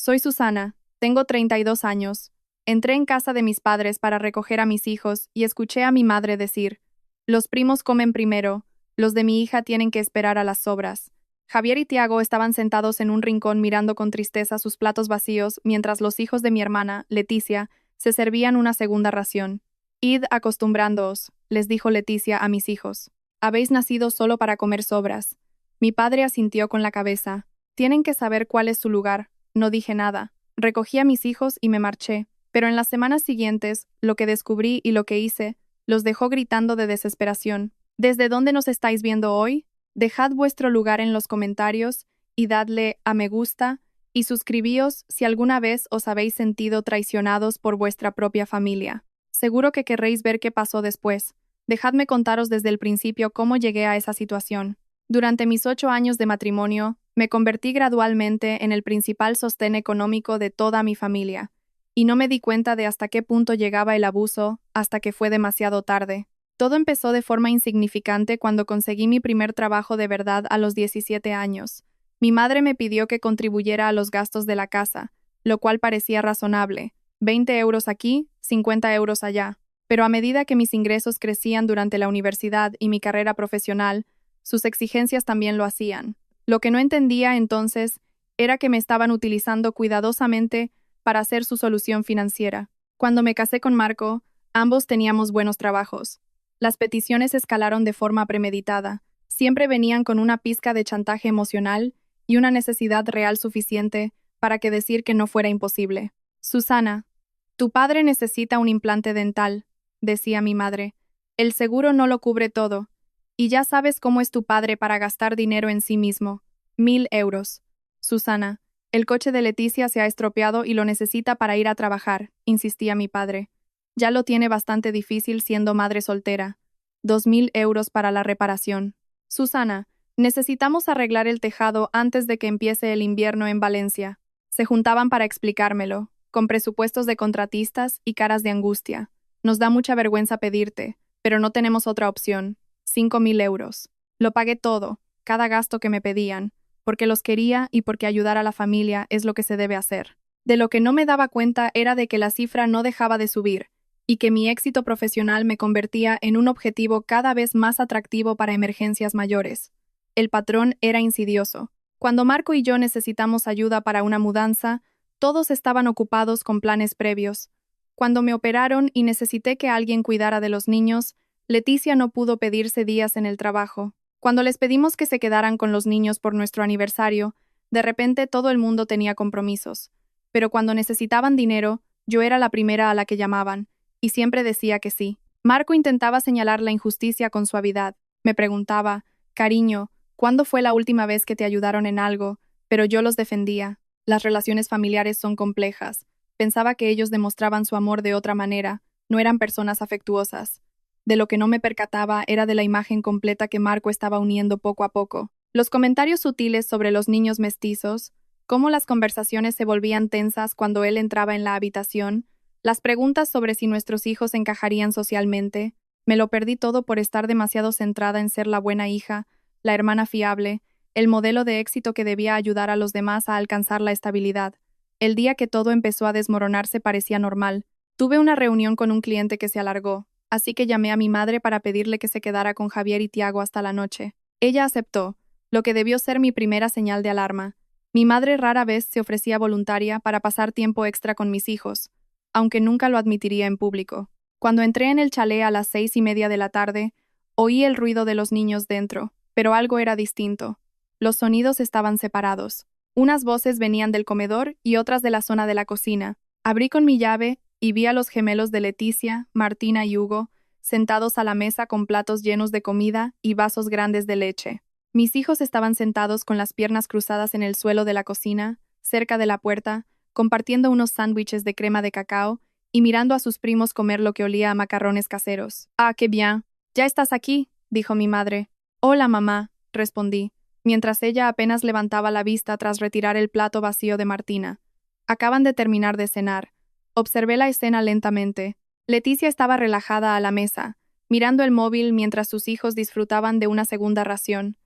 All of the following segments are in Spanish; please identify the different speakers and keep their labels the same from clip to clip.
Speaker 1: Soy Susana, tengo 32 años. Entré en casa de mis padres para recoger a mis hijos y escuché a mi madre decir, los primos comen primero, los de mi hija tienen que esperar a las sobras. Javier y Tiago estaban sentados en un rincón mirando con tristeza sus platos vacíos mientras los hijos de mi hermana, Leticia, se servían una segunda ración. Id acostumbrándoos, les dijo Leticia a mis hijos. Habéis nacido solo para comer sobras. Mi padre asintió con la cabeza. Tienen que saber cuál es su lugar. No dije nada. Recogí a mis hijos y me marché, pero en las semanas siguientes, lo que descubrí y lo que hice, los dejó gritando de desesperación. ¿Desde dónde nos estáis viendo hoy? Dejad vuestro lugar en los comentarios y dadle a me gusta y suscribíos si alguna vez os habéis sentido traicionados por vuestra propia familia. Seguro que querréis ver qué pasó después. Dejadme contaros desde el principio cómo llegué a esa situación. Durante mis 8 años de matrimonio, me convertí gradualmente en el principal sostén económico de toda mi familia, y no me di cuenta de hasta qué punto llegaba el abuso hasta que fue demasiado tarde. Todo empezó de forma insignificante cuando conseguí mi primer trabajo de verdad a los 17 años. Mi madre me pidió que contribuyera a los gastos de la casa, lo cual parecía razonable. 20 euros aquí, 50 euros allá. Pero a medida que mis ingresos crecían durante la universidad y mi carrera profesional, sus exigencias también lo hacían. Lo que no entendía entonces era que me estaban utilizando cuidadosamente para hacer su solución financiera. Cuando me casé con Marco, ambos teníamos buenos trabajos. Las peticiones escalaron de forma premeditada. Siempre venían con una pizca de chantaje emocional y una necesidad real suficiente para que decir que no fuera imposible. Susana, tu padre necesita un implante dental, decía mi madre. El seguro no lo cubre todo. Y ya sabes cómo es tu padre para gastar dinero en sí mismo. 1000 euros. Susana, el coche de Leticia se ha estropeado y lo necesita para ir a trabajar, insistía mi padre. Ya lo tiene bastante difícil siendo madre soltera. 2000 euros para la reparación. Susana, necesitamos arreglar el tejado antes de que empiece el invierno en Valencia. Se juntaban para explicármelo, con presupuestos de contratistas y caras de angustia. Nos da mucha vergüenza pedirte, pero no tenemos otra opción. 5000 euros. Lo pagué todo, cada gasto que me pedían, porque los quería y porque ayudar a la familia es lo que se debe hacer. De lo que no me daba cuenta era de que la cifra no dejaba de subir, y que mi éxito profesional me convertía en un objetivo cada vez más atractivo para emergencias mayores. El patrón era insidioso. Cuando Marco y yo necesitamos ayuda para una mudanza, todos estaban ocupados con planes previos. Cuando me operaron y necesité que alguien cuidara de los niños, Leticia no pudo pedirse días en el trabajo. Cuando les pedimos que se quedaran con los niños por nuestro aniversario, de repente todo el mundo tenía compromisos. Pero cuando necesitaban dinero, yo era la primera a la que llamaban, y siempre decía que sí. Marco intentaba señalar la injusticia con suavidad. Me preguntaba, cariño, ¿cuándo fue la última vez que te ayudaron en algo? Pero yo los defendía. Las relaciones familiares son complejas. Pensaba que ellos demostraban su amor de otra manera, no eran personas afectuosas. De lo que no me percataba era de la imagen completa que Marco estaba uniendo poco a poco. Los comentarios sutiles sobre los niños mestizos, cómo las conversaciones se volvían tensas cuando él entraba en la habitación, las preguntas sobre si nuestros hijos encajarían socialmente, me lo perdí todo por estar demasiado centrada en ser la buena hija, la hermana fiable, el modelo de éxito que debía ayudar a los demás a alcanzar la estabilidad. El día que todo empezó a desmoronarse parecía normal. Tuve una reunión con un cliente que se alargó, así que llamé a mi madre para pedirle que se quedara con Javier y Tiago hasta la noche. Ella aceptó, lo que debió ser mi primera señal de alarma. Mi madre rara vez se ofrecía voluntaria para pasar tiempo extra con mis hijos, aunque nunca lo admitiría en público. Cuando entré en el chalet a las 6:30 de la tarde, oí el ruido de los niños dentro, pero algo era distinto. Los sonidos estaban separados. Unas voces venían del comedor y otras de la zona de la cocina. Abrí con mi llave y vi a los gemelos de Leticia, Martina y Hugo, sentados a la mesa con platos llenos de comida y vasos grandes de leche. Mis hijos estaban sentados con las piernas cruzadas en el suelo de la cocina, cerca de la puerta, compartiendo unos sándwiches de crema de cacao y mirando a sus primos comer lo que olía a macarrones caseros. «Ah, qué bien. ¿Ya estás aquí?», dijo mi madre. «Hola, mamá», respondí, mientras ella apenas levantaba la vista tras retirar el plato vacío de Martina. Acaban de terminar de cenar. Observé la escena lentamente. Leticia estaba relajada a la mesa, mirando el móvil mientras sus hijos disfrutaban de una segunda ración.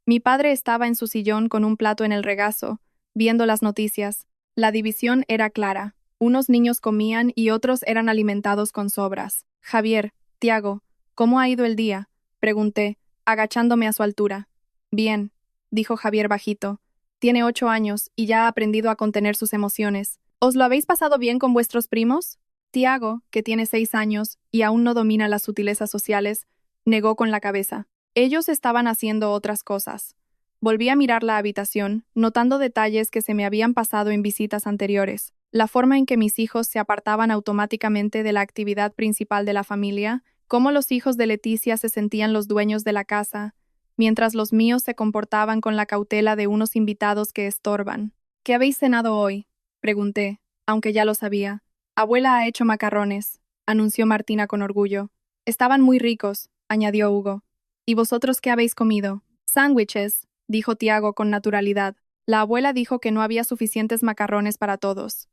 Speaker 1: Mi padre estaba en su sillón con un plato en el regazo, viendo las noticias. La división era clara. Unos niños comían y otros eran alimentados con sobras. Javier, Tiago, ¿cómo ha ido el día? Pregunté, agachándome a su altura. Bien, dijo Javier bajito. Tiene 8 años y ya ha aprendido a contener sus emociones. ¿Os lo habéis pasado bien con vuestros primos? Tiago, que tiene 6 años y aún no domina las sutilezas sociales, negó con la cabeza. Ellos estaban haciendo otras cosas. Volví a mirar la habitación, notando detalles que se me habían pasado en visitas anteriores. La forma en que mis hijos se apartaban automáticamente de la actividad principal de la familia, cómo los hijos de Leticia se sentían los dueños de la casa, mientras los míos se comportaban con la cautela de unos invitados que estorban. ¿Qué habéis cenado hoy? Pregunté, aunque ya lo sabía. Abuela ha hecho macarrones, anunció Martina con orgullo. Estaban muy ricos, añadió Hugo. ¿Y vosotros qué habéis comido? Sándwiches, dijo Tiago con naturalidad. La abuela dijo que no había suficientes macarrones para todos.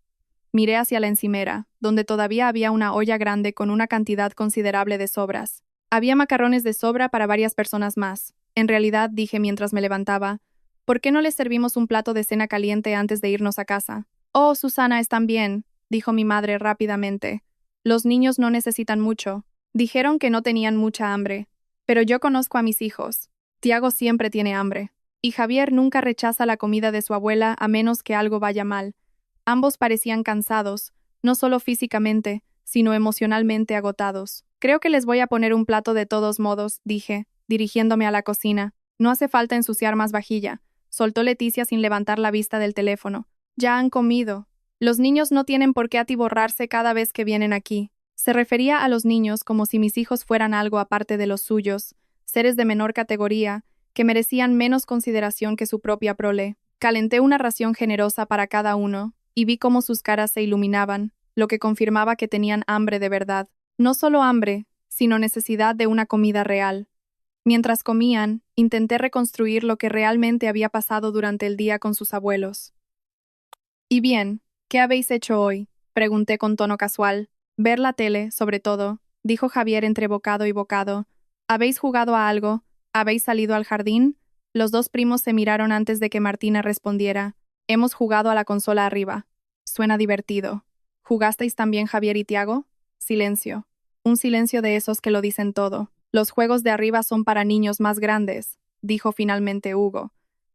Speaker 1: Miré hacia la encimera, donde todavía había una olla grande con una cantidad considerable de sobras. Había macarrones de sobra para varias personas más. En realidad, dije mientras me levantaba, ¿por qué no les servimos un plato de cena caliente antes de irnos a casa? Oh, Susana, están bien, dijo mi madre rápidamente. Los niños no necesitan mucho. Dijeron que no tenían mucha hambre. Pero yo conozco a mis hijos. Tiago siempre tiene hambre. Y Javier nunca rechaza la comida de su abuela a menos que algo vaya mal. Ambos parecían cansados, no solo físicamente, sino emocionalmente agotados. Creo que les voy a poner un plato de todos modos, dije, dirigiéndome a la cocina. No hace falta ensuciar más vajilla, soltó Leticia sin levantar la vista del teléfono. Ya han comido. Los niños no tienen por qué atiborrarse cada vez que vienen aquí. Se refería a los niños como si mis hijos fueran algo aparte de los suyos, seres de menor categoría, que merecían menos consideración que su propia prole. Calenté una ración generosa para cada uno, y vi cómo sus caras se iluminaban, lo que confirmaba que tenían hambre de verdad. No solo hambre, sino necesidad de una comida real. Mientras comían, intenté reconstruir lo que realmente había pasado durante el día con sus abuelos. «¿Y bien, qué habéis hecho hoy?», pregunté con tono casual. «Ver la tele, sobre todo», dijo Javier entre bocado y bocado. «¿Habéis jugado a algo? ¿Habéis salido al jardín?» Los dos primos se miraron antes de que Martina respondiera. «Hemos jugado a la consola arriba». «Suena divertido». «¿Jugasteis también Javier y Tiago?» Silencio. Un silencio de esos que lo dicen todo. «Los juegos de arriba son para niños más grandes», dijo finalmente Hugo.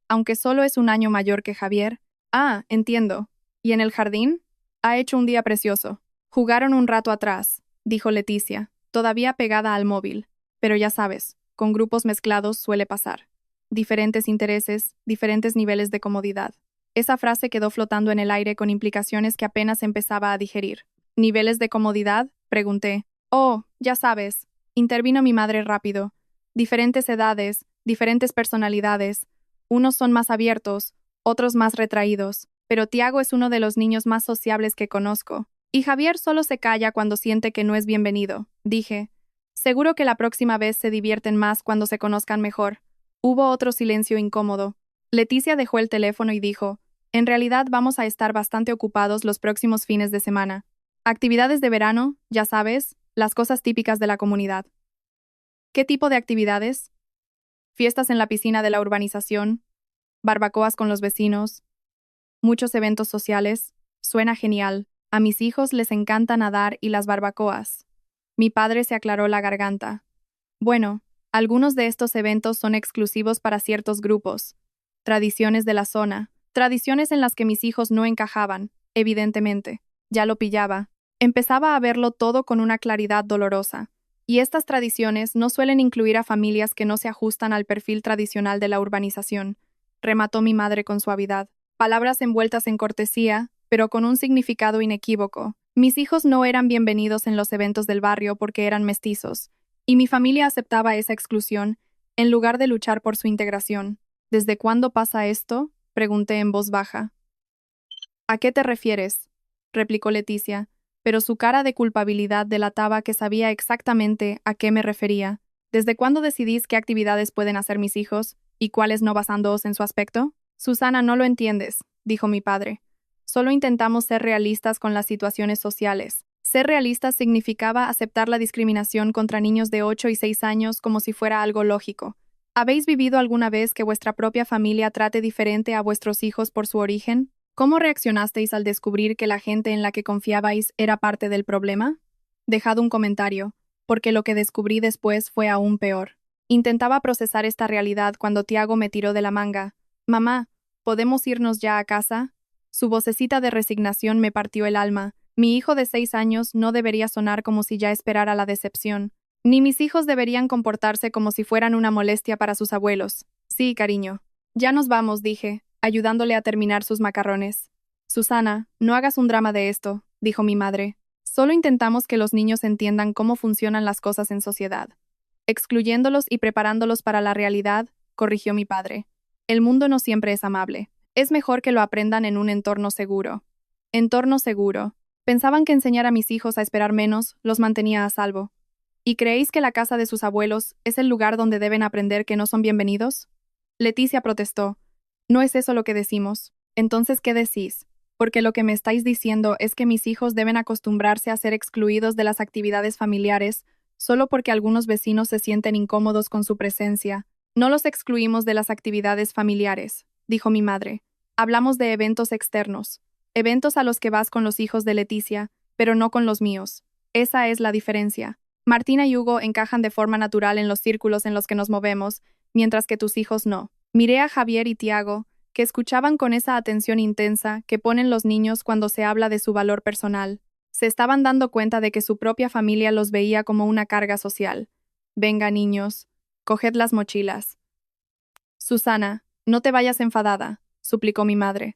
Speaker 1: «Aunque solo es un año mayor que Javier». «Ah, entiendo. ¿Y en el jardín?» «Ha hecho un día precioso». «Jugaron un rato atrás», dijo Leticia, todavía pegada al móvil. «Pero ya sabes, con grupos mezclados suele pasar. Diferentes intereses, diferentes niveles de comodidad». Esa frase quedó flotando en el aire con implicaciones que apenas empezaba a digerir. «¿Niveles de comodidad?», pregunté. «Oh, ya sabes», intervino mi madre rápido. «Diferentes edades, diferentes personalidades. Unos son más abiertos, otros más retraídos. Pero Tiago es uno de los niños más sociables que conozco. Y Javier solo se calla cuando siente que no es bienvenido», dije. «Seguro que la próxima vez se divierten más cuando se conozcan mejor». Hubo otro silencio incómodo. Leticia dejó el teléfono y dijo, «En realidad vamos a estar bastante ocupados los próximos fines de semana. Actividades de verano, ya sabes, las cosas típicas de la comunidad». «¿Qué tipo de actividades?» «Fiestas en la piscina de la urbanización, barbacoas con los vecinos, muchos eventos sociales». «Suena genial. A mis hijos les encanta nadar y las barbacoas». Mi padre se aclaró la garganta. «Bueno, algunos de estos eventos son exclusivos para ciertos grupos. Tradiciones de la zona, tradiciones en las que mis hijos no encajaban, evidentemente. Ya lo pillaba. Empezaba a verlo todo con una claridad dolorosa. Y estas tradiciones no suelen incluir a familias que no se ajustan al perfil tradicional de la urbanización», remató mi madre con suavidad. Palabras envueltas en cortesía, pero con un significado inequívoco. Mis hijos no eran bienvenidos en los eventos del barrio porque eran mestizos, y mi familia aceptaba esa exclusión, en lugar de luchar por su integración. «¿Desde cuándo pasa esto?», pregunté en voz baja. «¿A qué te refieres?», replicó Leticia, pero su cara de culpabilidad delataba que sabía exactamente a qué me refería. «¿Desde cuándo decidís qué actividades pueden hacer mis hijos, y cuáles no basándoos en su aspecto?» «Susana, no lo entiendes», dijo mi padre. «Solo intentamos ser realistas con las situaciones sociales». Ser realistas significaba aceptar la discriminación contra niños de 8 y 6 años como si fuera algo lógico. ¿Habéis vivido alguna vez que vuestra propia familia trate diferente a vuestros hijos por su origen? ¿Cómo reaccionasteis al descubrir que la gente en la que confiabais era parte del problema? Dejad un comentario, porque lo que descubrí después fue aún peor. Intentaba procesar esta realidad cuando Tiago me tiró de la manga. Mamá, ¿podemos irnos ya a casa? Su vocecita de resignación me partió el alma. Mi hijo de 6 años no debería sonar como si ya esperara la decepción. Ni mis hijos deberían comportarse como si fueran una molestia para sus abuelos. Sí, cariño. Ya nos vamos, dije, ayudándole a terminar sus macarrones. Susana, no hagas un drama de esto, dijo mi madre. Solo intentamos que los niños entiendan cómo funcionan las cosas en sociedad. Excluyéndolos y preparándolos para la realidad, corrigió mi padre. El mundo no siempre es amable. Es mejor que lo aprendan en un entorno seguro. Entorno seguro. Pensaban que enseñar a mis hijos a esperar menos los mantenía a salvo. ¿Y creéis que la casa de sus abuelos es el lugar donde deben aprender que no son bienvenidos? Leticia protestó. No es eso lo que decimos. Entonces, ¿qué decís? Porque lo que me estáis diciendo es que mis hijos deben acostumbrarse a ser excluidos de las actividades familiares solo porque algunos vecinos se sienten incómodos con su presencia. No los excluimos de las actividades familiares, dijo mi madre. Hablamos de eventos externos, eventos a los que vas con los hijos de Leticia, pero no con los míos. Esa es la diferencia. Martina y Hugo encajan de forma natural en los círculos en los que nos movemos, mientras que tus hijos no. Miré a Javier y Tiago, que escuchaban con esa atención intensa que ponen los niños cuando se habla de su valor personal. Se estaban dando cuenta de que su propia familia los veía como una carga social. Venga, niños, coged las mochilas. Susana, no te vayas enfadada, suplicó mi madre.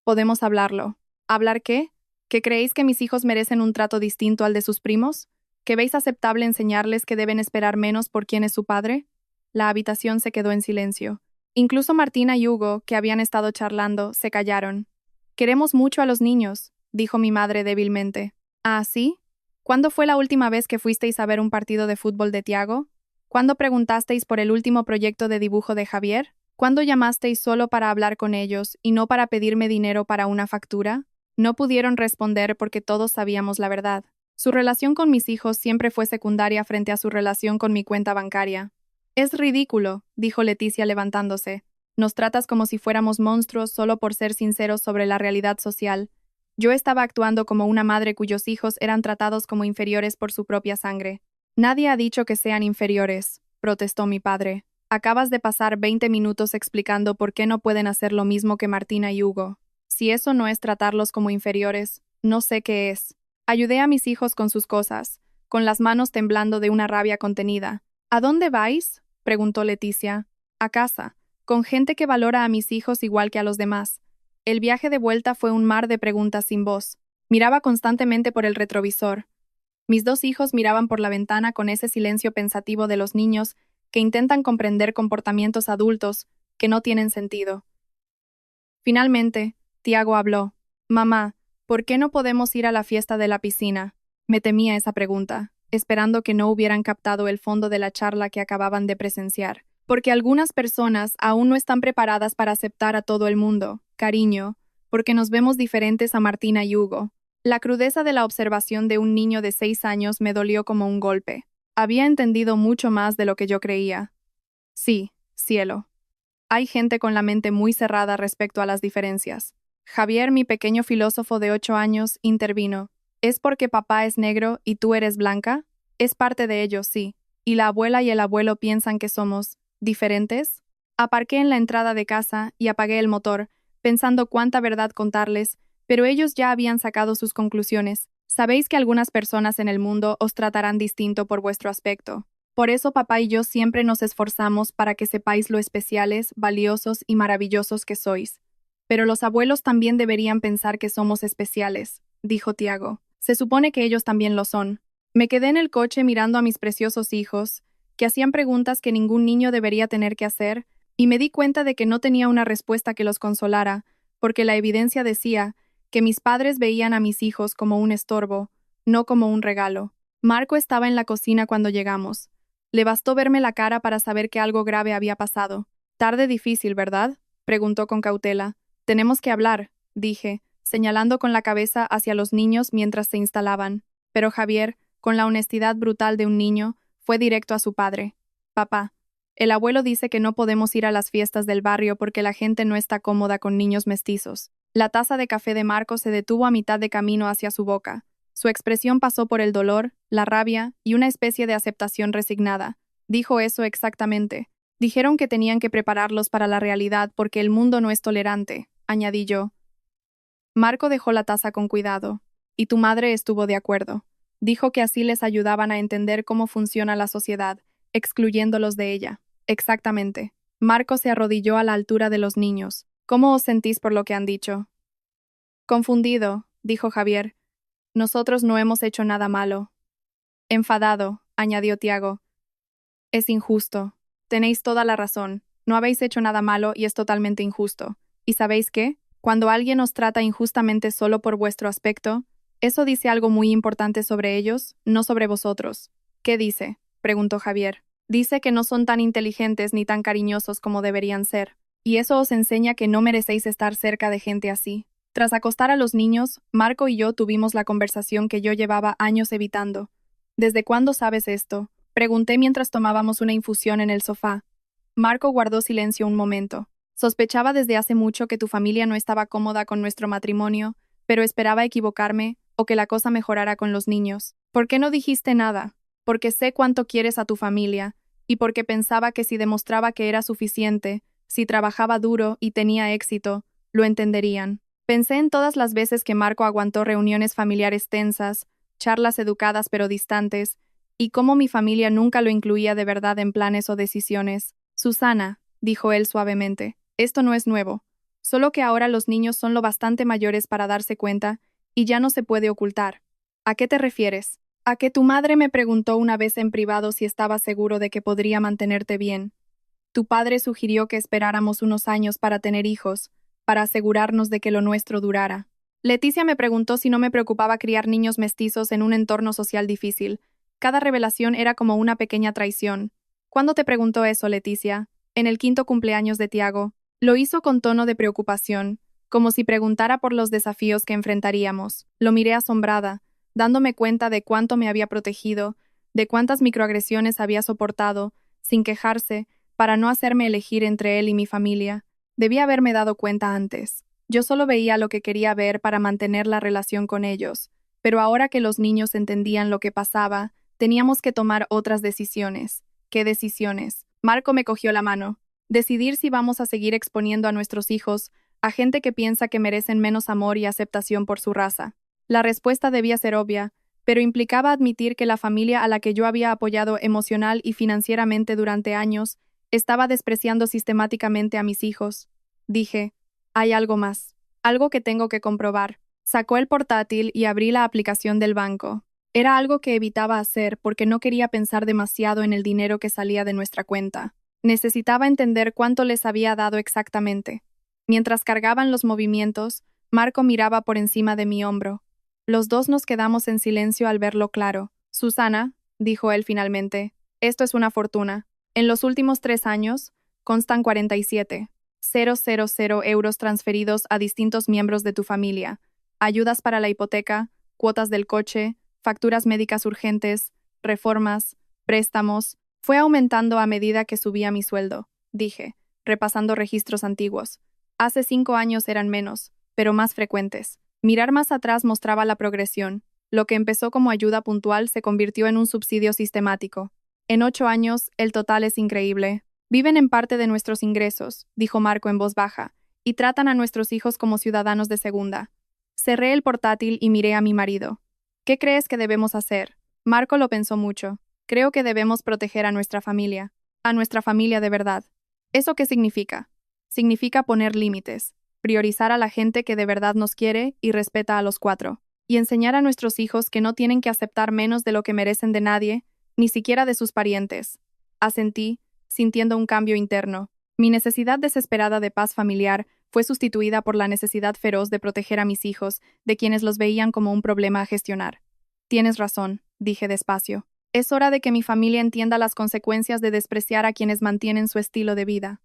Speaker 1: Podemos hablarlo. ¿Hablar qué? ¿Que creéis que mis hijos merecen un trato distinto al de sus primos? ¿Que veis aceptable enseñarles que deben esperar menos por quién es su padre? La habitación se quedó en silencio. Incluso Martina y Hugo, que habían estado charlando, se callaron. Queremos mucho a los niños, dijo mi madre débilmente. ¿Ah, sí? ¿Cuándo fue la última vez que fuisteis a ver un partido de fútbol de Tiago? ¿Cuándo preguntasteis por el último proyecto de dibujo de Javier? ¿Cuándo llamasteis solo para hablar con ellos y no para pedirme dinero para una factura? No pudieron responder porque todos sabíamos la verdad. Su relación con mis hijos siempre fue secundaria frente a su relación con mi cuenta bancaria. Es ridículo, dijo Leticia levantándose. Nos tratas como si fuéramos monstruos solo por ser sinceros sobre la realidad social. Yo estaba actuando como una madre cuyos hijos eran tratados como inferiores por su propia sangre. Nadie ha dicho que sean inferiores, protestó mi padre. Acabas de pasar 20 minutos explicando por qué no pueden hacer lo mismo que Martina y Hugo. Si eso no es tratarlos como inferiores, no sé qué es. Ayudé a mis hijos con sus cosas, con las manos temblando de una rabia contenida. ¿A dónde vais?, preguntó Leticia. A casa, con gente que valora a mis hijos igual que a los demás. El viaje de vuelta fue un mar de preguntas sin voz. Miraba constantemente por el retrovisor. Mis 2 hijos miraban por la ventana con ese silencio pensativo de los niños que intentan comprender comportamientos adultos que no tienen sentido. Finalmente, Tiago habló. Mamá, ¿por qué no podemos ir a la fiesta de la piscina? Me temía esa pregunta, esperando que no hubieran captado el fondo de la charla que acababan de presenciar. Porque algunas personas aún no están preparadas para aceptar a todo el mundo, cariño, porque nos vemos diferentes a Martina y Hugo. La crudeza de la observación de un niño de 6 años me dolió como un golpe. Había entendido mucho más de lo que yo creía. Sí, cielo. Hay gente con la mente muy cerrada respecto a las diferencias. Javier, mi pequeño filósofo de 8 años, intervino. ¿Es porque papá es negro y tú eres blanca? Es parte de ello, sí. ¿Y la abuela y el abuelo piensan que somos diferentes? Aparqué en la entrada de casa y apagué el motor, pensando cuánta verdad contarles, pero ellos ya habían sacado sus conclusiones. Sabéis que algunas personas en el mundo os tratarán distinto por vuestro aspecto. Por eso papá y yo siempre nos esforzamos para que sepáis lo especiales, valiosos y maravillosos que sois. Pero los abuelos también deberían pensar que somos especiales, dijo Tiago. Se supone que ellos también lo son. Me quedé en el coche mirando a mis preciosos hijos, que hacían preguntas que ningún niño debería tener que hacer, y me di cuenta de que no tenía una respuesta que los consolara, porque la evidencia decía que mis padres veían a mis hijos como un estorbo, no como un regalo. Marco estaba en la cocina cuando llegamos. Le bastó verme la cara para saber que algo grave había pasado. Tarde difícil, ¿verdad?, preguntó con cautela. Tenemos que hablar, dije, señalando con la cabeza hacia los niños mientras se instalaban. Pero Javier, con la honestidad brutal de un niño, fue directo a su padre. Papá, el abuelo dice que no podemos ir a las fiestas del barrio porque la gente no está cómoda con niños mestizos. La taza de café de Marco se detuvo a mitad de camino hacia su boca. Su expresión pasó por el dolor, la rabia y una especie de aceptación resignada. Dijo eso exactamente. Dijeron que tenían que prepararlos para la realidad porque el mundo no es tolerante, añadí yo. Marco dejó la taza con cuidado. Y tu madre estuvo de acuerdo. Dijo que así les ayudaban a entender cómo funciona la sociedad, excluyéndolos de ella. Exactamente. Marco se arrodilló a la altura de los niños. ¿Cómo os sentís por lo que han dicho? Confundido, dijo Javier. Nosotros no hemos hecho nada malo. Enfadado, añadió Tiago. Es injusto. Tenéis toda la razón. No habéis hecho nada malo y es totalmente injusto. ¿Y sabéis qué? Cuando alguien os trata injustamente solo por vuestro aspecto, eso dice algo muy importante sobre ellos, no sobre vosotros. ¿Qué dice? Preguntó Javier. Dice que no son tan inteligentes ni tan cariñosos como deberían ser. Y eso os enseña que no merecéis estar cerca de gente así. Tras acostar a los niños, Marco y yo tuvimos la conversación que yo llevaba años evitando. ¿Desde cuándo sabes esto? Pregunté mientras tomábamos una infusión en el sofá. Marco guardó silencio un momento. Sospechaba desde hace mucho que tu familia no estaba cómoda con nuestro matrimonio, pero esperaba equivocarme o que la cosa mejorara con los niños. ¿Por qué no dijiste nada? Porque sé cuánto quieres a tu familia, y porque pensaba que si demostraba que era suficiente, si trabajaba duro y tenía éxito, lo entenderían. Pensé en todas las veces que Marco aguantó reuniones familiares tensas, charlas educadas pero distantes, y cómo mi familia nunca lo incluía de verdad en planes o decisiones. Susana, dijo él suavemente, esto no es nuevo, solo que ahora los niños son lo bastante mayores para darse cuenta, y ya no se puede ocultar. ¿A qué te refieres? A que tu madre me preguntó una vez en privado si estaba seguro de que podría mantenerte bien. Tu padre sugirió que esperáramos unos años para tener hijos, para asegurarnos de que lo nuestro durara. Leticia me preguntó si no me preocupaba criar niños mestizos en un entorno social difícil. Cada revelación era como una pequeña traición. ¿Cuándo te preguntó eso, Leticia? En el 5º cumpleaños de Tiago. Lo hizo con tono de preocupación, como si preguntara por los desafíos que enfrentaríamos. Lo miré asombrada, dándome cuenta de cuánto me había protegido, de cuántas microagresiones había soportado, sin quejarse, para no hacerme elegir entre él y mi familia. Debía haberme dado cuenta antes. Yo solo veía lo que quería ver para mantener la relación con ellos, pero ahora que los niños entendían lo que pasaba, teníamos que tomar otras decisiones. ¿Qué decisiones? Marco me cogió la mano. Decidir si vamos a seguir exponiendo a nuestros hijos a gente que piensa que merecen menos amor y aceptación por su raza. La respuesta debía ser obvia, pero implicaba admitir que la familia a la que yo había apoyado emocional y financieramente durante años estaba despreciando sistemáticamente a mis hijos. Dije, hay algo más, algo que tengo que comprobar. Sacó el portátil y abrí la aplicación del banco. Era algo que evitaba hacer porque no quería pensar demasiado en el dinero que salía de nuestra cuenta. Necesitaba entender cuánto les había dado exactamente. Mientras cargaban los movimientos, Marco miraba por encima de mi hombro. Los dos nos quedamos en silencio al verlo claro. Susana, dijo él finalmente, esto es una fortuna. En los últimos 3 años, constan 47,000 euros transferidos a distintos miembros de tu familia. Ayudas para la hipoteca, cuotas del coche, facturas médicas urgentes, reformas, préstamos. Fue aumentando a medida que subía mi sueldo, dije, repasando registros antiguos. Hace 5 años eran menos, pero más frecuentes. Mirar más atrás mostraba la progresión. Lo que empezó como ayuda puntual se convirtió en un subsidio sistemático. En 8 años, el total es increíble. Viven en parte de nuestros ingresos, dijo Marco en voz baja, y tratan a nuestros hijos como ciudadanos de segunda. Cerré el portátil y miré a mi marido. ¿Qué crees que debemos hacer? Marco lo pensó mucho. Creo que debemos proteger a nuestra familia de verdad. ¿Eso qué significa? Significa poner límites, priorizar a la gente que de verdad nos quiere y respeta a los 4, y enseñar a nuestros hijos que no tienen que aceptar menos de lo que merecen de nadie, ni siquiera de sus parientes. Asentí, sintiendo un cambio interno. Mi necesidad desesperada de paz familiar fue sustituida por la necesidad feroz de proteger a mis hijos, de quienes los veían como un problema a gestionar. Tienes razón, dije despacio. Es hora de que mi familia entienda las consecuencias de despreciar a quienes mantienen su estilo de vida.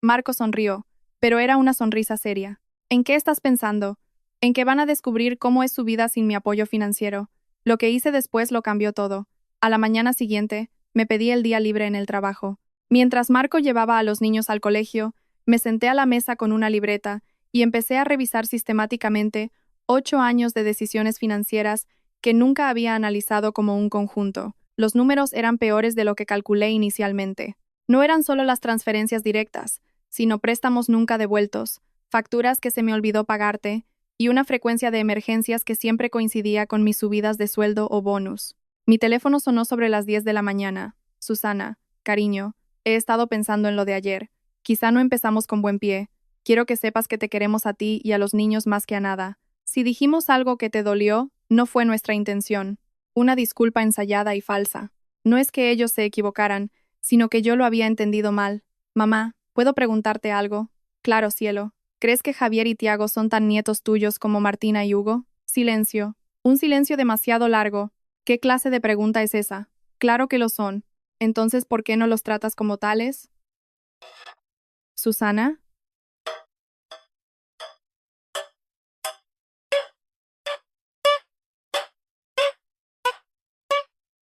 Speaker 1: Marco sonrió, pero era una sonrisa seria. ¿En qué estás pensando? En que van a descubrir cómo es su vida sin mi apoyo financiero. Lo que hice después lo cambió todo. A la mañana siguiente, me pedí el día libre en el trabajo. Mientras Marco llevaba a los niños al colegio, me senté a la mesa con una libreta y empecé a revisar sistemáticamente 8 años de decisiones financieras que nunca había analizado como un conjunto. Los números eran peores de lo que calculé inicialmente. No eran solo las transferencias directas, sino préstamos nunca devueltos, facturas que se me olvidó pagarte, y una frecuencia de emergencias que siempre coincidía con mis subidas de sueldo o bonus. Mi teléfono sonó sobre las 10 de la mañana. Susana, cariño, he estado pensando en lo de ayer. Quizá no empezamos con buen pie. Quiero que sepas que te queremos a ti y a los niños más que a nada. Si dijimos algo que te dolió, no fue nuestra intención. Una disculpa ensayada y falsa. No es que ellos se equivocaran, sino que yo lo había entendido mal. Mamá, ¿puedo preguntarte algo? Claro, cielo. ¿Crees que Javier y Tiago son tan nietos tuyos como Martina y Hugo? Silencio. Un silencio demasiado largo. ¿Qué clase de pregunta es esa? Claro que lo son. Entonces, ¿por qué no los tratas como tales? ¿Susana?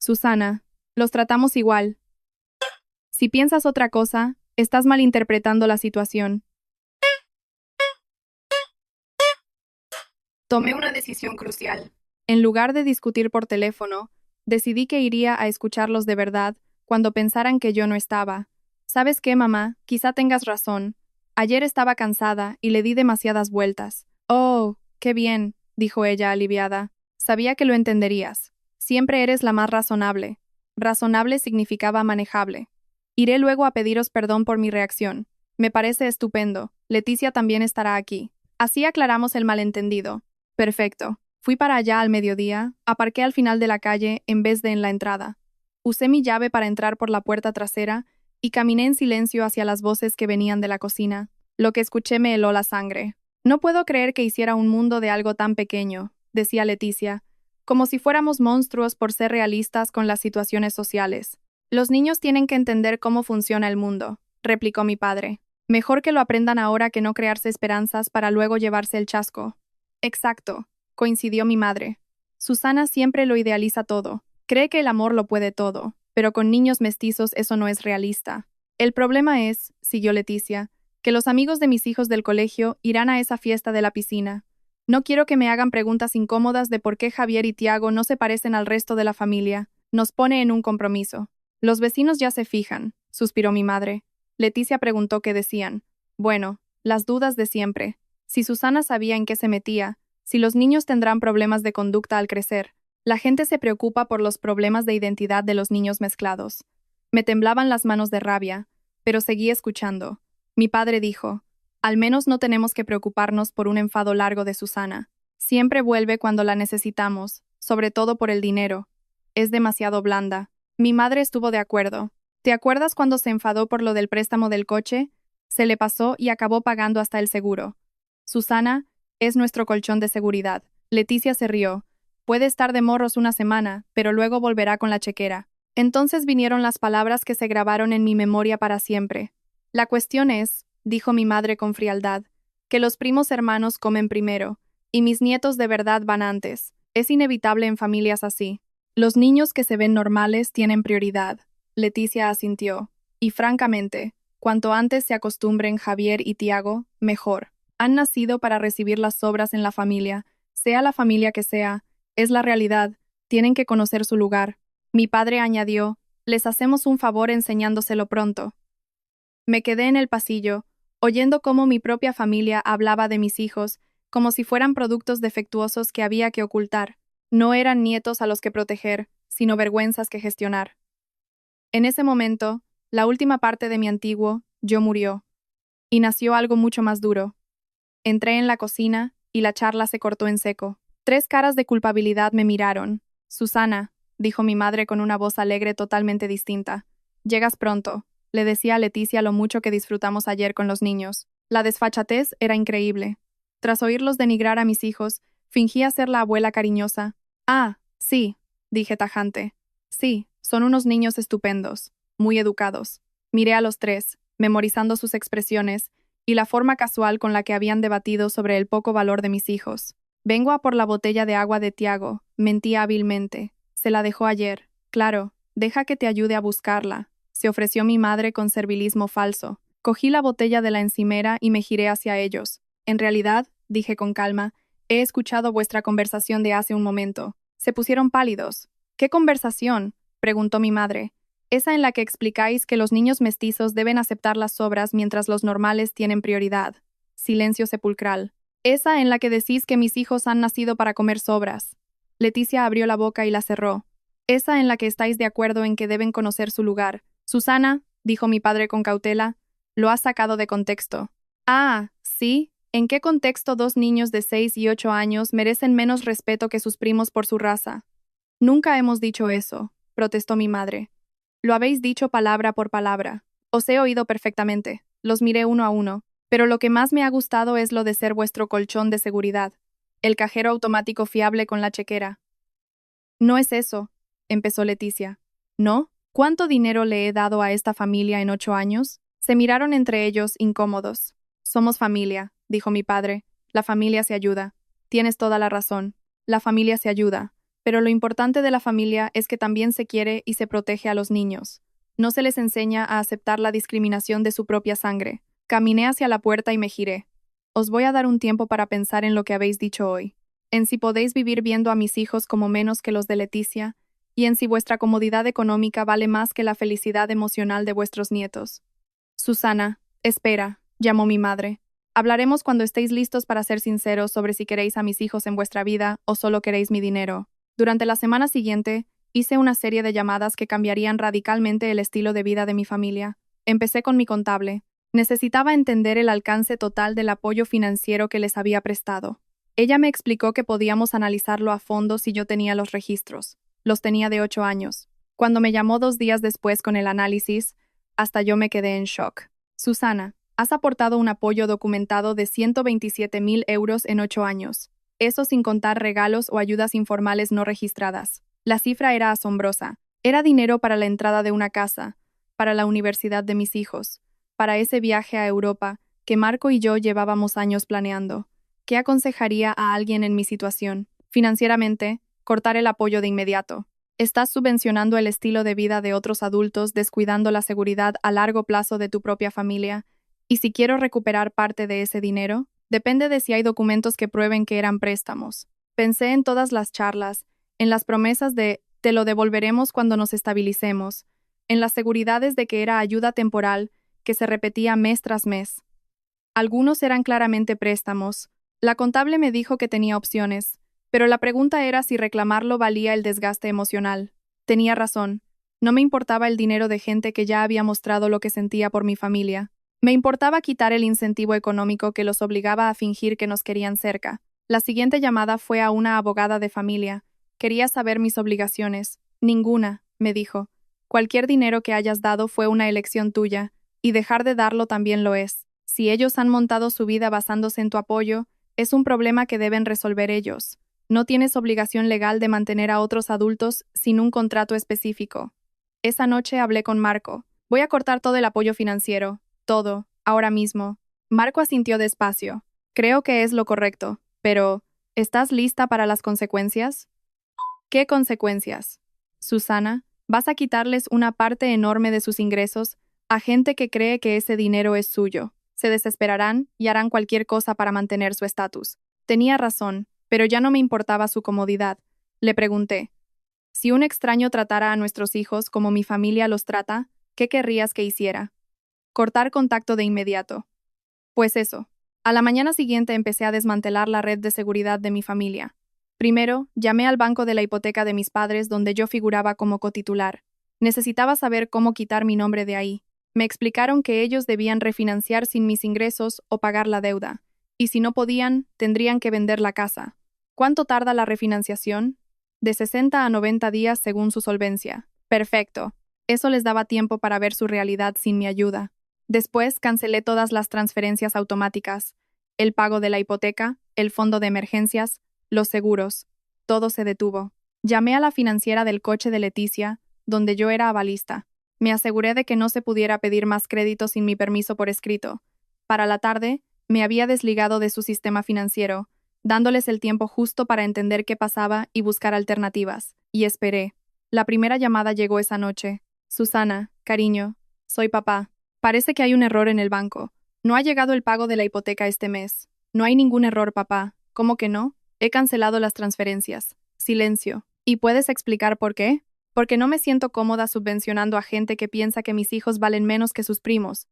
Speaker 1: Susana, los tratamos igual. Si piensas otra cosa, estás malinterpretando la situación. Tomé una decisión crucial. En lugar de discutir por teléfono, decidí que iría a escucharlos de verdad cuando pensaran que yo no estaba. ¿Sabes qué, mamá? Quizá tengas razón. Ayer estaba cansada y le di demasiadas vueltas. Oh, qué bien, dijo ella aliviada. Sabía que lo entenderías. Siempre eres la más razonable. Razonable significaba manejable. Iré luego a pediros perdón por mi reacción. Me parece estupendo. Leticia también estará aquí. Así aclaramos el malentendido. Perfecto. Fui para allá al mediodía, aparqué al final de la calle en vez de en la entrada. Usé mi llave para entrar por la puerta trasera y caminé en silencio hacia las voces que venían de la cocina. Lo que escuché me heló la sangre. No puedo creer que hiciera un mundo de algo tan pequeño, decía Leticia, como si fuéramos monstruos por ser realistas con las situaciones sociales. Los niños tienen que entender cómo funciona el mundo, replicó mi padre. Mejor que lo aprendan ahora que no crearse esperanzas para luego llevarse el chasco. Exacto, coincidió mi madre. Susana siempre lo idealiza todo. Cree que el amor lo puede todo, pero con niños mestizos eso no es realista. El problema es, siguió Leticia, que los amigos de mis hijos del colegio irán a esa fiesta de la piscina. No quiero que me hagan preguntas incómodas de por qué Javier y Tiago no se parecen al resto de la familia. Nos pone en un compromiso. Los vecinos ya se fijan, suspiró mi madre. Leticia preguntó qué decían. Bueno, las dudas de siempre. Si Susana sabía en qué se metía, si los niños tendrán problemas de conducta al crecer. La gente se preocupa por los problemas de identidad de los niños mezclados. Me temblaban las manos de rabia, pero seguí escuchando. Mi padre dijo, al menos no tenemos que preocuparnos por un enfado largo de Susana. Siempre vuelve cuando la necesitamos, sobre todo por el dinero. Es demasiado blanda. Mi madre estuvo de acuerdo. ¿Te acuerdas cuando se enfadó por lo del préstamo del coche? Se le pasó y acabó pagando hasta el seguro. Susana es nuestro colchón de seguridad. Leticia se rió. Puede estar de morros una semana, pero luego volverá con la chequera. Entonces vinieron las palabras que se grabaron en mi memoria para siempre. La cuestión es, dijo mi madre con frialdad, que los primos hermanos comen primero, y mis nietos de verdad van antes. Es inevitable en familias así. Los niños que se ven normales tienen prioridad. Leticia asintió. Y francamente, cuanto antes se acostumbren Javier y Tiago, mejor. Han nacido para recibir las sobras en la familia, sea la familia que sea. Es la realidad, tienen que conocer su lugar. Mi padre añadió, les hacemos un favor enseñándoselo pronto. Me quedé en el pasillo, oyendo cómo mi propia familia hablaba de mis hijos, como si fueran productos defectuosos que había que ocultar. No eran nietos a los que proteger, sino vergüenzas que gestionar. En ese momento, la última parte de mi antiguo yo murió, y nació algo mucho más duro. Entré en la cocina, y la charla se cortó en seco. 3 caras de culpabilidad me miraron. Susana, dijo mi madre con una voz alegre totalmente distinta. Llegas pronto, le decía a Leticia lo mucho que disfrutamos ayer con los niños. La desfachatez era increíble. Tras oírlos denigrar a mis hijos, fingía ser la abuela cariñosa. Ah, sí, dije tajante. Sí, son unos niños estupendos, muy educados. Miré a los 3, memorizando sus expresiones, y la forma casual con la que habían debatido sobre el poco valor de mis hijos. Vengo a por la botella de agua de Tiago, mentí hábilmente. Se la dejó ayer. Claro, deja que te ayude a buscarla, se ofreció mi madre con servilismo falso. Cogí la botella de la encimera y me giré hacia ellos. En realidad, dije con calma, he escuchado vuestra conversación de hace un momento. Se pusieron pálidos. ¿Qué conversación?, preguntó mi madre. Esa en la que explicáis que los niños mestizos deben aceptar las sobras mientras los normales tienen prioridad. Silencio sepulcral. Esa en la que decís que mis hijos han nacido para comer sobras. Leticia abrió la boca y la cerró. Esa en la que estáis de acuerdo en que deben conocer su lugar. Susana, dijo mi padre con cautela, lo has sacado de contexto. Ah, ¿sí? ¿En qué contexto dos niños de 6 y 8 años merecen menos respeto que sus primos por su raza? Nunca hemos dicho eso, protestó mi madre. Lo habéis dicho palabra por palabra. Os he oído perfectamente. Los miré uno a uno. Pero lo que más me ha gustado es lo de ser vuestro colchón de seguridad. El cajero automático fiable con la chequera. No es eso, empezó Leticia. ¿No? ¿Cuánto dinero le he dado a esta familia en 8 años? Se miraron entre ellos, incómodos. Somos familia, dijo mi padre. La familia se ayuda. Tienes toda la razón. La familia se ayuda. Pero lo importante de la familia es que también se quiere y se protege a los niños. No se les enseña a aceptar la discriminación de su propia sangre. Caminé hacia la puerta y me giré. Os voy a dar un tiempo para pensar en lo que habéis dicho hoy, en si podéis vivir viendo a mis hijos como menos que los de Leticia, y en si vuestra comodidad económica vale más que la felicidad emocional de vuestros nietos. Susana, espera, llamó mi madre. Hablaremos cuando estéis listos para ser sinceros sobre si queréis a mis hijos en vuestra vida o solo queréis mi dinero. Durante la semana siguiente, hice una serie de llamadas que cambiarían radicalmente el estilo de vida de mi familia. Empecé con mi contable. Necesitaba entender el alcance total del apoyo financiero que les había prestado. Ella me explicó que podíamos analizarlo a fondo si yo tenía los registros. Los tenía de 8 años. Cuando me llamó 2 días después con el análisis, hasta yo me quedé en shock. Susana, has aportado un apoyo documentado de 127.000 euros en 8 años. Eso sin contar regalos o ayudas informales no registradas. La cifra era asombrosa. Era dinero para la entrada de una casa, para la universidad de mis hijos, para ese viaje a Europa que Marco y yo llevábamos años planeando. ¿Qué aconsejaría a alguien en mi situación? Financieramente, cortar el apoyo de inmediato. Estás subvencionando el estilo de vida de otros adultos, descuidando la seguridad a largo plazo de tu propia familia. ¿Y si quiero recuperar parte de ese dinero? Depende de si hay documentos que prueben que eran préstamos. Pensé en todas las charlas, en las promesas de te lo devolveremos cuando nos estabilicemos, en las seguridades de que era ayuda temporal que se repetía mes tras mes. Algunos eran claramente préstamos. La contable me dijo que tenía opciones, pero la pregunta era si reclamarlo valía el desgaste emocional. Tenía razón. No me importaba el dinero de gente que ya había mostrado lo que sentía por mi familia. Me importaba quitar el incentivo económico que los obligaba a fingir que nos querían cerca. La siguiente llamada fue a una abogada de familia. Quería saber mis obligaciones. Ninguna, me dijo. Cualquier dinero que hayas dado fue una elección tuya, y dejar de darlo también lo es. Si ellos han montado su vida basándose en tu apoyo, es un problema que deben resolver ellos. No tienes obligación legal de mantener a otros adultos sin un contrato específico. Esa noche hablé con Marco. Voy a cortar todo el apoyo financiero. Todo, ahora mismo. Marco asintió despacio. Creo que es lo correcto, pero ¿estás lista para las consecuencias? ¿Qué consecuencias? Susana, vas a quitarles una parte enorme de sus ingresos a gente que cree que ese dinero es suyo. Se desesperarán y harán cualquier cosa para mantener su estatus. Tenía razón, pero ya no me importaba su comodidad. Le pregunté, si un extraño tratara a nuestros hijos como mi familia los trata, ¿qué querrías que hiciera? Cortar contacto de inmediato. Pues eso. A la mañana siguiente empecé a desmantelar la red de seguridad de mi familia. Primero, llamé al banco de la hipoteca de mis padres donde yo figuraba como cotitular. Necesitaba saber cómo quitar mi nombre de ahí. Me explicaron que ellos debían refinanciar sin mis ingresos o pagar la deuda, y si no podían, tendrían que vender la casa. ¿Cuánto tarda la refinanciación? De 60 a 90 días según su solvencia. Perfecto. Eso les daba tiempo para ver su realidad sin mi ayuda. Después cancelé todas las transferencias automáticas, el pago de la hipoteca, el fondo de emergencias, los seguros. Todo se detuvo. Llamé a la financiera del coche de Leticia, donde yo era avalista. Me aseguré de que no se pudiera pedir más crédito sin mi permiso por escrito. Para la tarde, me había desligado de su sistema financiero, dándoles el tiempo justo para entender qué pasaba y buscar alternativas. Y esperé. La primera llamada llegó esa noche. Susana, cariño, soy papá. Parece que hay un error en el banco. No ha llegado el pago de la hipoteca este mes. No hay ningún error, papá. ¿Cómo que no? He cancelado las transferencias. Silencio. ¿Y puedes explicar por qué? Porque no me siento cómoda subvencionando a gente que piensa que mis hijos valen menos que sus primos.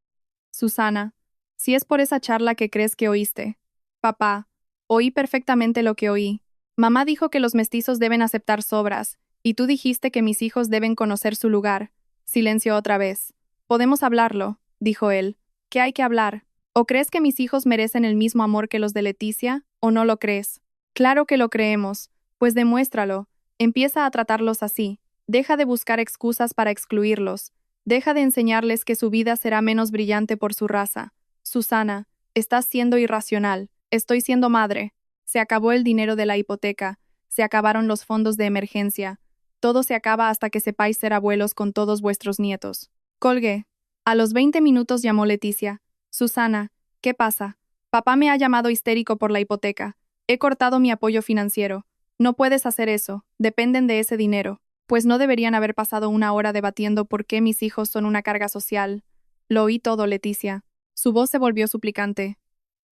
Speaker 1: Susana, si es por esa charla que crees que oíste. Papá, oí perfectamente lo que oí. Mamá dijo que los mestizos deben aceptar sobras, y tú dijiste que mis hijos deben conocer su lugar. Silencio otra vez. Podemos hablarlo, dijo él. ¿Qué hay que hablar? ¿O crees que mis hijos merecen el mismo amor que los de Leticia, o no lo crees? Claro que lo creemos, pues demuéstralo. Empieza a tratarlos así. Deja de buscar excusas para excluirlos. Deja de enseñarles que su vida será menos brillante por su raza. Susana, estás siendo irracional. Estoy siendo madre. Se acabó el dinero de la hipoteca. Se acabaron los fondos de emergencia. Todo se acaba hasta que sepáis ser abuelos con todos vuestros nietos. Colgué. A los 20 minutos llamó Leticia. Susana, ¿qué pasa? Papá me ha llamado histérico por la hipoteca. He cortado mi apoyo financiero. No puedes hacer eso. Dependen de ese dinero. Pues no deberían haber pasado una hora debatiendo por qué mis hijos son una carga social. Lo oí todo, Leticia. Su voz se volvió suplicante.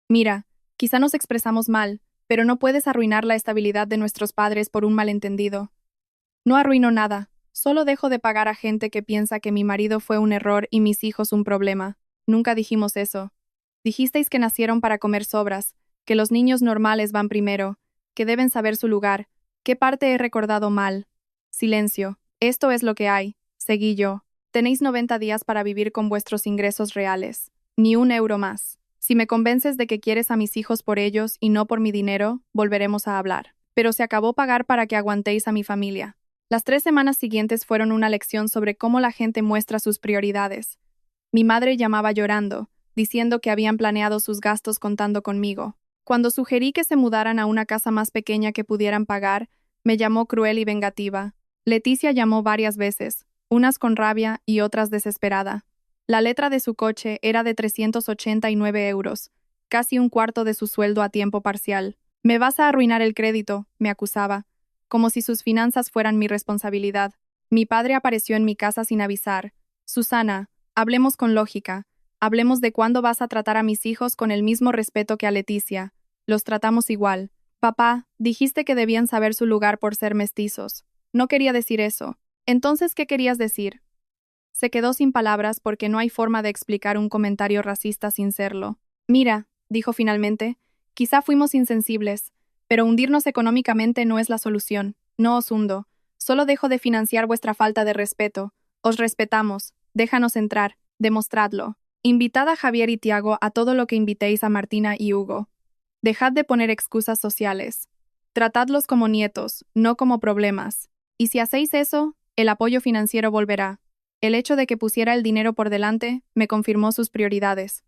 Speaker 1: Mira, quizá nos expresamos mal, pero no puedes arruinar la estabilidad de nuestros padres por un malentendido. No arruino nada, solo dejo de pagar a gente que piensa que mi marido fue un error y mis hijos un problema. Nunca dijimos eso. Dijisteis que nacieron para comer sobras, que los niños normales van primero, que deben saber su lugar. ¿Qué parte he recordado mal? Silencio. Esto es lo que hay, seguí yo. Tenéis 90 días para vivir con vuestros ingresos reales. Ni un euro más. Si me convences de que quieres a mis hijos por ellos y no por mi dinero, volveremos a hablar. Pero se acabó pagar para que aguantéis a mi familia. Las 3 semanas siguientes fueron una lección sobre cómo la gente muestra sus prioridades. Mi madre llamaba llorando, diciendo que habían planeado sus gastos contando conmigo. Cuando sugerí que se mudaran a una casa más pequeña que pudieran pagar, me llamó cruel y vengativa. Leticia llamó varias veces, unas con rabia y otras desesperada. La letra de su coche era de 389 euros, casi un cuarto de su sueldo a tiempo parcial. Me vas a arruinar el crédito, me acusaba, como si sus finanzas fueran mi responsabilidad. Mi padre apareció en mi casa sin avisar. Susana, hablemos con lógica. Hablemos de cuándo vas a tratar a mis hijos con el mismo respeto que a Leticia. Los tratamos igual. Papá, dijiste que debían saber su lugar por ser mestizos. No quería decir eso. Entonces, ¿qué querías decir? Se quedó sin palabras porque no hay forma de explicar un comentario racista sin serlo. Mira, dijo finalmente, quizá fuimos insensibles, pero hundirnos económicamente no es la solución. No os hundo. Solo dejo de financiar vuestra falta de respeto. Os respetamos. Déjanos entrar. Demostradlo. Invitad a Javier y Tiago a todo lo que invitéis a Martina y Hugo. Dejad de poner excusas sociales. Tratadlos como nietos, no como problemas. Y si hacéis eso, el apoyo financiero volverá. El hecho de que pusiera el dinero por delante me confirmó sus prioridades.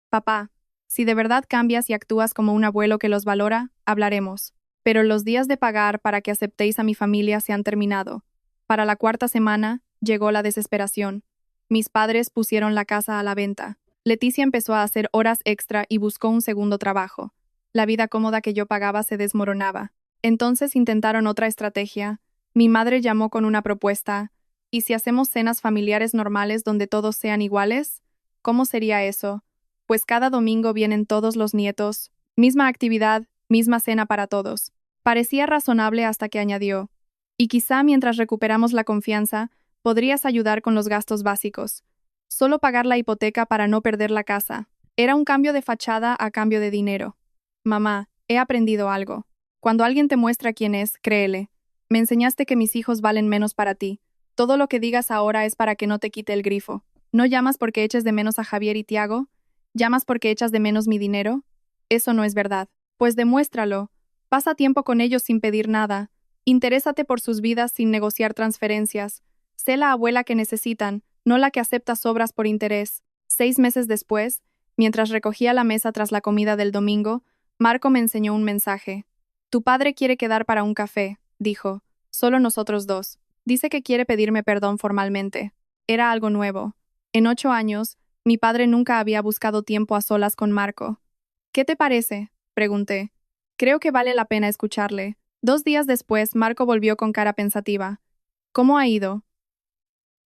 Speaker 1: Papá, si de verdad cambias y actúas como un abuelo que los valora, hablaremos. Pero los días de pagar para que aceptéis a mi familia se han terminado. Para la 4ª semana, llegó la desesperación. Mis padres pusieron la casa a la venta. Leticia empezó a hacer horas extra y buscó un segundo trabajo. La vida cómoda que yo pagaba se desmoronaba. Entonces intentaron otra estrategia. Mi madre llamó con una propuesta. ¿Y si hacemos cenas familiares normales donde todos sean iguales? ¿Cómo sería eso? Pues cada domingo vienen todos los nietos. Misma actividad, misma cena para todos. Parecía razonable hasta que añadió. Y quizá mientras recuperamos la confianza, podrías ayudar con los gastos básicos. Solo pagar la hipoteca para no perder la casa. Era un cambio de fachada a cambio de dinero. Mamá, he aprendido algo. Cuando alguien te muestra quién es, créele. Me enseñaste que mis hijos valen menos para ti. Todo lo que digas ahora es para que no te quite el grifo. ¿No llamas porque eches de menos a Javier y Tiago? ¿Llamas porque echas de menos mi dinero? Eso no es verdad. Pues demuéstralo. Pasa tiempo con ellos sin pedir nada. Interésate por sus vidas sin negociar transferencias. Sé la abuela que necesitan, no la que acepta sobras por interés. 6 meses después, mientras recogía la mesa tras la comida del domingo, Marco me enseñó un mensaje. Tu padre quiere quedar para un café, dijo. Solo nosotros dos. Dice que quiere pedirme perdón formalmente. Era algo nuevo. En 8 años, mi padre nunca había buscado tiempo a solas con Marco. ¿Qué te parece? Pregunté. Creo que vale la pena escucharle. 2 días después, Marco volvió con cara pensativa. ¿Cómo ha ido?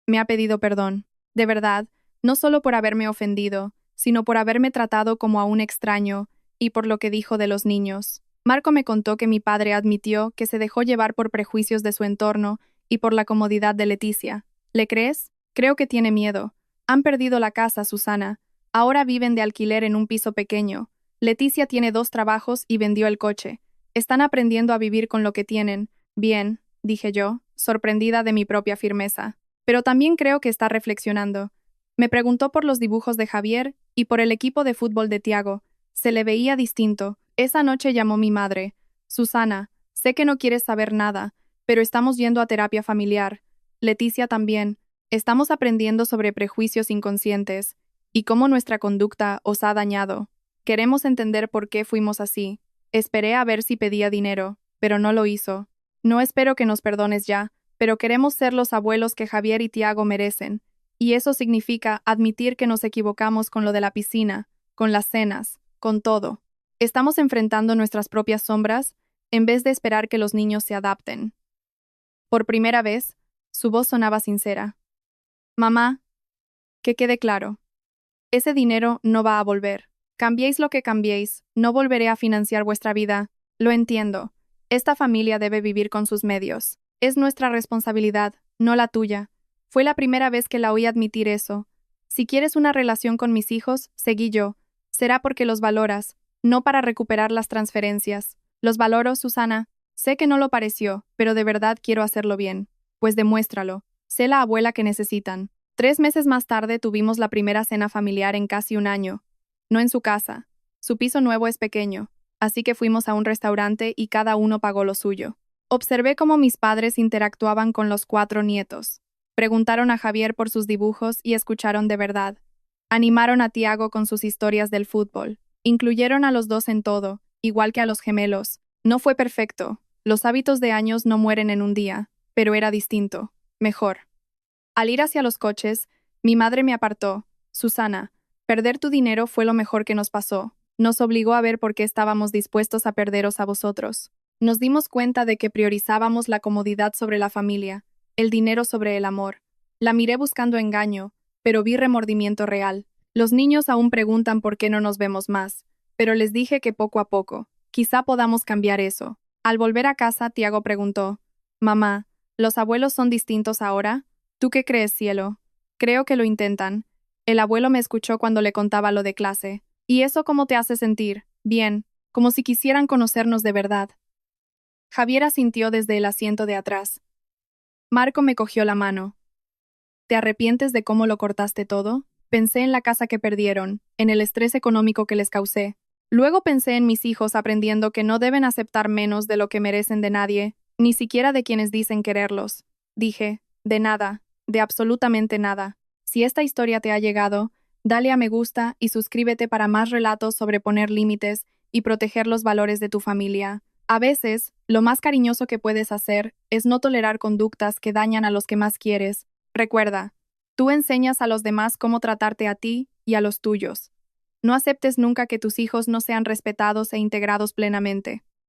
Speaker 1: Me ha pedido perdón. De verdad, no solo por haberme ofendido, sino por haberme tratado como a un extraño, y por lo que dijo de los niños. Marco me contó que mi padre admitió que se dejó llevar por prejuicios de su entorno y por la comodidad de Leticia. ¿Le crees? Creo que tiene miedo. Han perdido la casa, Susana. Ahora viven de alquiler en un piso pequeño. Leticia tiene 2 trabajos y vendió el coche. Están aprendiendo a vivir con lo que tienen. Bien, dije yo, sorprendida de mi propia firmeza. Pero también creo que está reflexionando. Me preguntó por los dibujos de Javier y por el equipo de fútbol de Tiago. Se le veía distinto. Esa noche llamó mi madre. Susana, sé que no quieres saber nada, pero estamos yendo a terapia familiar. Leticia también. Estamos aprendiendo sobre prejuicios inconscientes y cómo nuestra conducta os ha dañado. Queremos entender por qué fuimos así. Esperé a ver si pedía dinero, pero no lo hizo. No espero que nos perdones ya, pero queremos ser los abuelos que Javier y Tiago merecen. Y eso significa admitir que nos equivocamos con lo de la piscina, con las cenas, con todo. Estamos enfrentando nuestras propias sombras en vez de esperar que los niños se adapten. Por primera vez, su voz sonaba sincera. Mamá, que quede claro. Ese dinero no va a volver. Cambiéis lo que cambiéis, no volveré a financiar vuestra vida. Lo entiendo. Esta familia debe vivir con sus medios. Es nuestra responsabilidad, no la tuya. Fue la primera vez que la oí admitir eso. Si quieres una relación con mis hijos, seguí yo. Será porque los valoras, no para recuperar las transferencias. Los valoro, Susana. Sé que no lo pareció, pero de verdad quiero hacerlo bien. Pues demuéstralo. Sé la abuela que necesitan. 3 meses más tarde tuvimos la primera cena familiar en casi un año. No en su casa. Su piso nuevo es pequeño, así que fuimos a un restaurante y cada uno pagó lo suyo. Observé cómo mis padres interactuaban con los 4 nietos. Preguntaron a Javier por sus dibujos y escucharon de verdad. Animaron a Tiago con sus historias del fútbol. Incluyeron a los 2 en todo, igual que a los gemelos. No fue perfecto. Los hábitos de años no mueren en un día, pero era distinto. Mejor. Al ir hacia los coches, mi madre me apartó. Susana, perder tu dinero fue lo mejor que nos pasó. Nos obligó a ver por qué estábamos dispuestos a perderos a vosotros. Nos dimos cuenta de que priorizábamos la comodidad sobre la familia, el dinero sobre el amor. La miré buscando engaño, pero vi remordimiento real. Los niños aún preguntan por qué no nos vemos más, pero les dije que poco a poco. Quizá podamos cambiar eso. Al volver a casa, Tiago preguntó, Mamá, ¿los abuelos son distintos ahora? ¿Tú qué crees, cielo? Creo que lo intentan. El abuelo me escuchó cuando le contaba lo de clase. ¿Y eso cómo te hace sentir? Bien, como si quisieran conocernos de verdad. Javier asintió desde el asiento de atrás. Marco me cogió la mano. ¿Te arrepientes de cómo lo cortaste todo? Pensé en la casa que perdieron, en el estrés económico que les causé. Luego pensé en mis hijos aprendiendo que no deben aceptar menos de lo que merecen de nadie, ni siquiera de quienes dicen quererlos. Dije, de nada, de absolutamente nada. Si esta historia te ha llegado, dale a me gusta y suscríbete para más relatos sobre poner límites y proteger los valores de tu familia. A veces, lo más cariñoso que puedes hacer es no tolerar conductas que dañan a los que más quieres. Recuerda, tú enseñas a los demás cómo tratarte a ti y a los tuyos. No aceptes nunca que tus hijos no sean respetados e integrados plenamente.